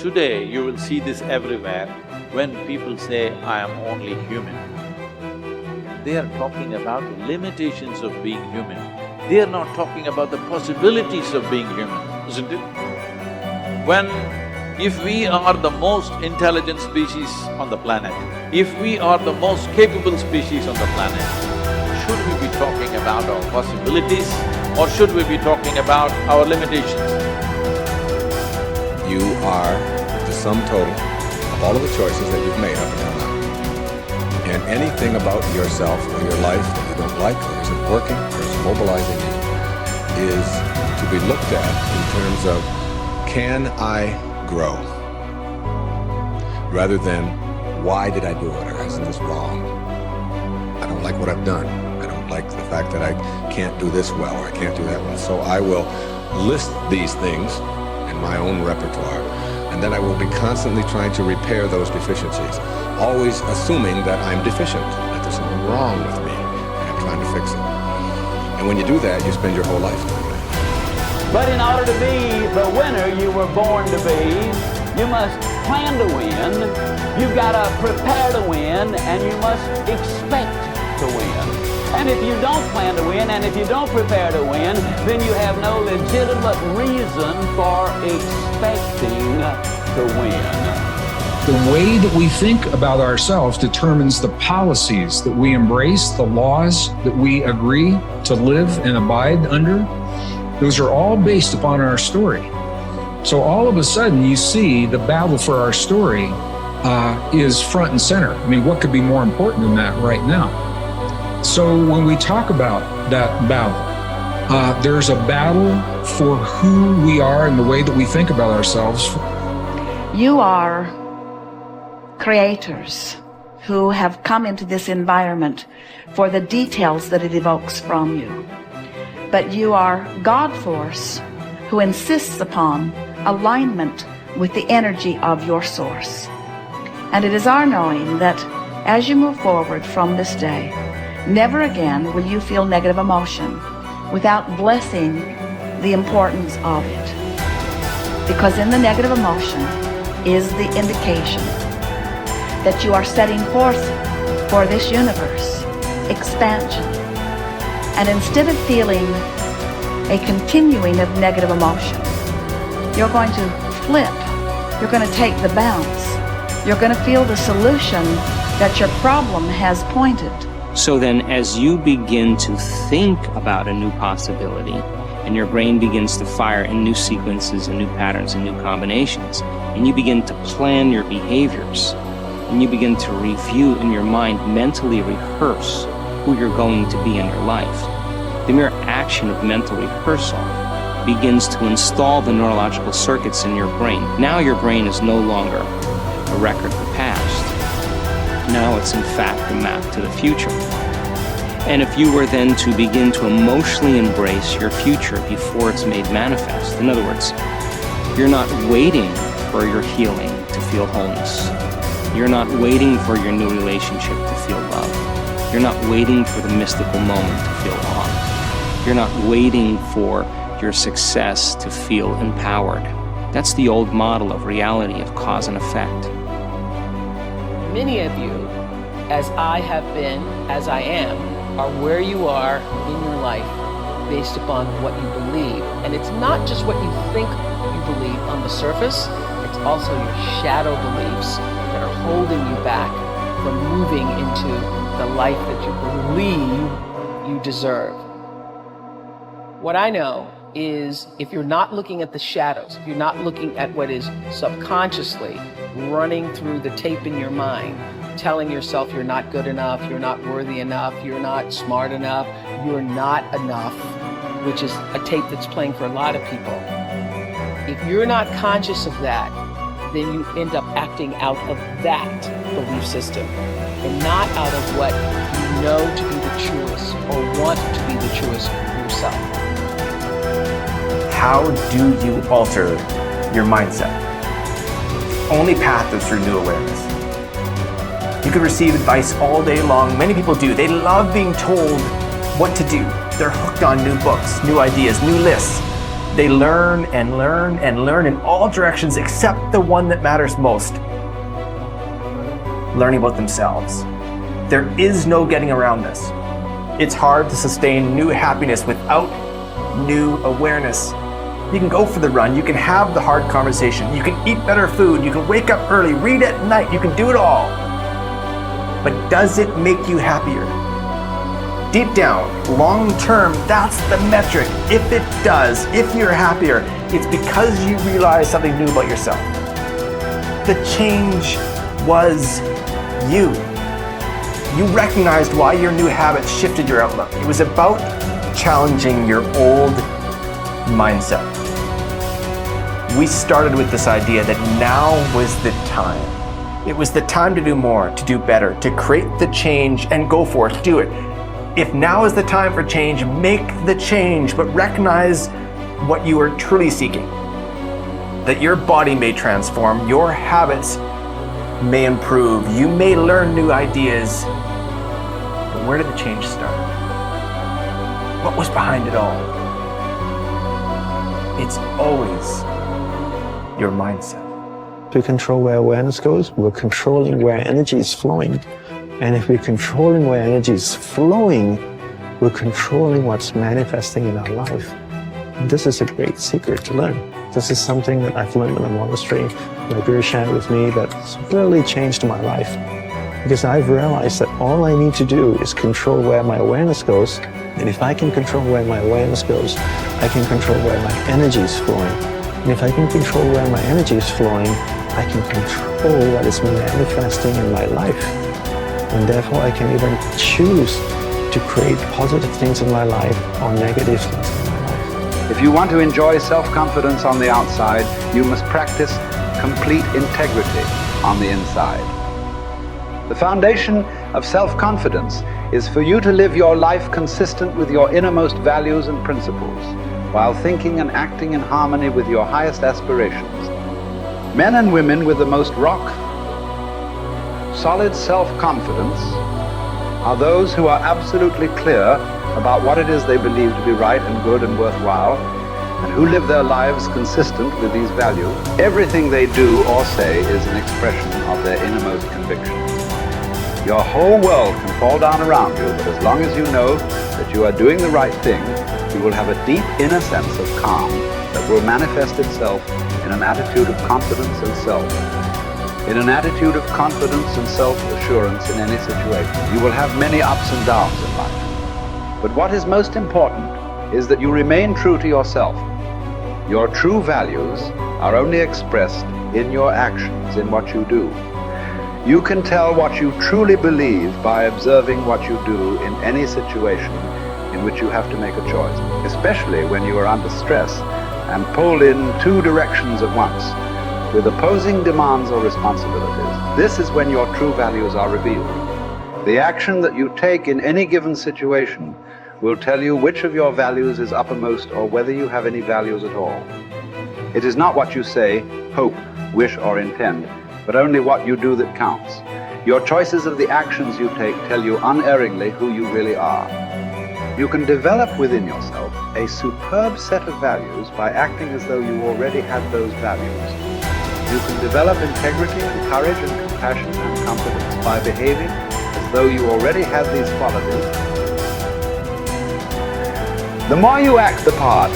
today you will see this everywhere. When people say, I am only human, they are talking about the limitations of being human. They are not talking about the possibilities of being human, isn't it? If we are the most intelligent species on the planet, if we are the most capable species on the planet, should we be talking about our possibilities or should we be talking about our limitations? You are the sum total of all of the choices that you've made up until now. And anything about yourself or your life that you don't like or isn't working or is mobilizing you is to be looked at in terms of, can I grow? Rather than, why did I do it, or isn't this wrong? I don't like what I've done. I don't like the fact that I can't do this well or I can't do that well. So I will list these things in my own repertoire, and then I will be constantly trying to repair those deficiencies, always assuming that I'm deficient, that there's something wrong with me, and I'm trying to fix it. And when you do that, you spend your whole life doing that. But in order to be the winner you were born to be, you must plan to win, you've got to prepare to win, and you must expect to win. And if you don't plan to win, and if you don't prepare to win, then you have no legitimate reason for expecting to win. The way that we think about ourselves determines the policies that we embrace, the laws that we agree to live and abide under. Those are all based upon our story. So all of a sudden you see the battle for our story is front and center. I mean, what could be more important than that right now? So when we talk about that battle, there's a battle for who we are and the way that we think about ourselves. You are creators who have come into this environment for the details that it evokes from you. But you are God force who insists upon alignment with the energy of your source. And it is our knowing that as you move forward from this day, never again will you feel negative emotion without blessing the importance of it. Because in the negative emotion is the indication that you are setting forth for this universe expansion. And instead of feeling a continuing of negative emotion, you're going to flip. You're going to take the bounce. You're going to feel the solution that your problem has pointed. So then as you begin to think about a new possibility, and your brain begins to fire in new sequences and new patterns and new combinations, and you begin to plan your behaviors, and you begin to review in your mind, mentally rehearse who you're going to be in your life. The mere action of mental rehearsal begins to install the neurological circuits in your brain. Now your brain is no longer a record of the past. Now it's in fact a map to the future. And if you were then to begin to emotionally embrace your future before it's made manifest, in other words, you're not waiting for your healing to feel wholeness. You're not waiting for your new relationship to feel love. You're not waiting for the mystical moment to feel awe. You're not waiting for your success to feel empowered. That's the old model of reality, of cause and effect. Many of you, as I have been, as I am, are where you are in your life based upon what you believe. And it's not just what you think you believe on the surface, it's also your shadow beliefs that are holding you back from moving into the life that you believe you deserve. What I know is if you're not looking at the shadows, if you're not looking at what is subconsciously running through the tape in your mind, telling yourself you're not good enough, you're not worthy enough, you're not smart enough, you're not enough, which is a tape that's playing for a lot of people. If you're not conscious of that, then you end up acting out of that belief system and not out of what you know to be the truest or want to be the truest for yourself. How do you alter your mindset? The only path is through new awareness. You can receive advice all day long. Many people do. They love being told what to do. They're hooked on new books, new ideas, new lists. They learn and learn and learn in all directions except the one that matters most. Learning about themselves. There is no getting around this. It's hard to sustain new happiness without new awareness. You can go for the run, you can have the hard conversation, you can eat better food, you can wake up early, read at night, you can do it all. But does it make you happier? Deep down, long term, that's the metric. If it does, if you're happier, it's because you realize something new about yourself. The change was you. You recognized why your new habits shifted your outlook. It was about challenging your old mindset. We started with this idea that now was the time. It was the time to do more, to do better, to create the change and go for it, do it. If now is the time for change, make the change, but recognize what you are truly seeking. That your body may transform, your habits may improve, you may learn new ideas, but where did the change start? What was behind it all? It's always your mindset. To control where awareness goes, we're controlling where energy is flowing. And if we're controlling where energy is flowing, we're controlling what's manifesting in our life. And this is a great secret to learn. This is something that I've learned in the monastery. My guru shared with me that's really changed my life. Because I've realized that all I need to do is control where my awareness goes. And if I can control where my awareness goes, I can control where my energy is flowing. And if I can control where my energy is flowing, I can control what is manifesting in my life. And therefore I can even choose to create positive things in my life or negative things in my life. If you want to enjoy self-confidence on the outside, you must practice complete integrity on the inside. The foundation of self-confidence is for you to live your life consistent with your innermost values and principles, while thinking and acting in harmony with your highest aspirations. Men and women with the most solid self-confidence are those who are absolutely clear about what it is they believe to be right and good and worthwhile, and who live their lives consistent with these values. Everything they do or say is an expression of their innermost convictions. Your whole world can fall down around you, but as long as you know that you are doing the right thing, you will have a deep inner sense of calm that will manifest itself in an attitude of confidence and self. In an attitude of confidence and self-assurance in any situation. You will have many ups and downs in life. But what is most important is that you remain true to yourself. Your true values are only expressed in your actions, in what you do. You can tell what you truly believe by observing what you do in any situation in which you have to make a choice, especially when you are under stress and pulled in two directions at once, with opposing demands or responsibilities. This is when your true values are revealed. The action that you take in any given situation will tell you which of your values is uppermost or whether you have any values at all. It is not what you say, hope, wish, or intend, but only what you do that counts. Your choices of the actions you take tell you unerringly who you really are. You can develop within yourself a superb set of values by acting as though you already had those values. You can develop integrity and courage and compassion and confidence by behaving as though you already had these qualities. The more you act the part,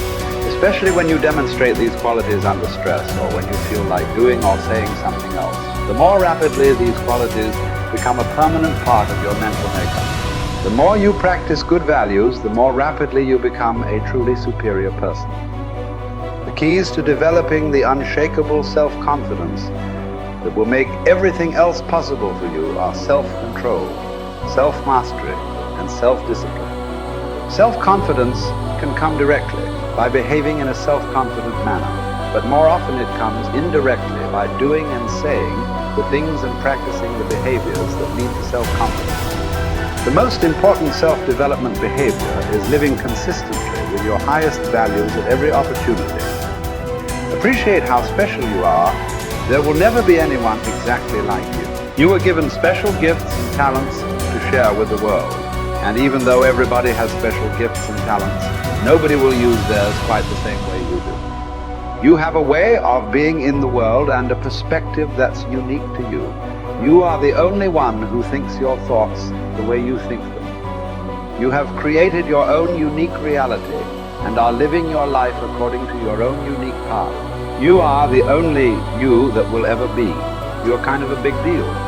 especially when you demonstrate these qualities under stress or when you feel like doing or saying something else, the more rapidly these qualities become a permanent part of your mental makeup. The more you practice good values, the more rapidly you become a truly superior person. The keys to developing the unshakable self-confidence that will make everything else possible for you are self-control, self-mastery, and self-discipline. Self-confidence can come directly by behaving in a self-confident manner, but more often it comes indirectly by doing and saying the things and practicing the behaviors that lead to self-confidence. The most important self-development behavior is living consistently with your highest values at every opportunity. Appreciate how special you are. There will never be anyone exactly like you. You were given special gifts and talents to share with the world. And even though everybody has special gifts and talents, nobody will use theirs quite the same way you do. You have a way of being in the world and a perspective that's unique to you. You are the only one who thinks your thoughts the way you think them. You have created your own unique reality and are living your life according to your own unique path. You are the only you that will ever be. You're kind of a big deal.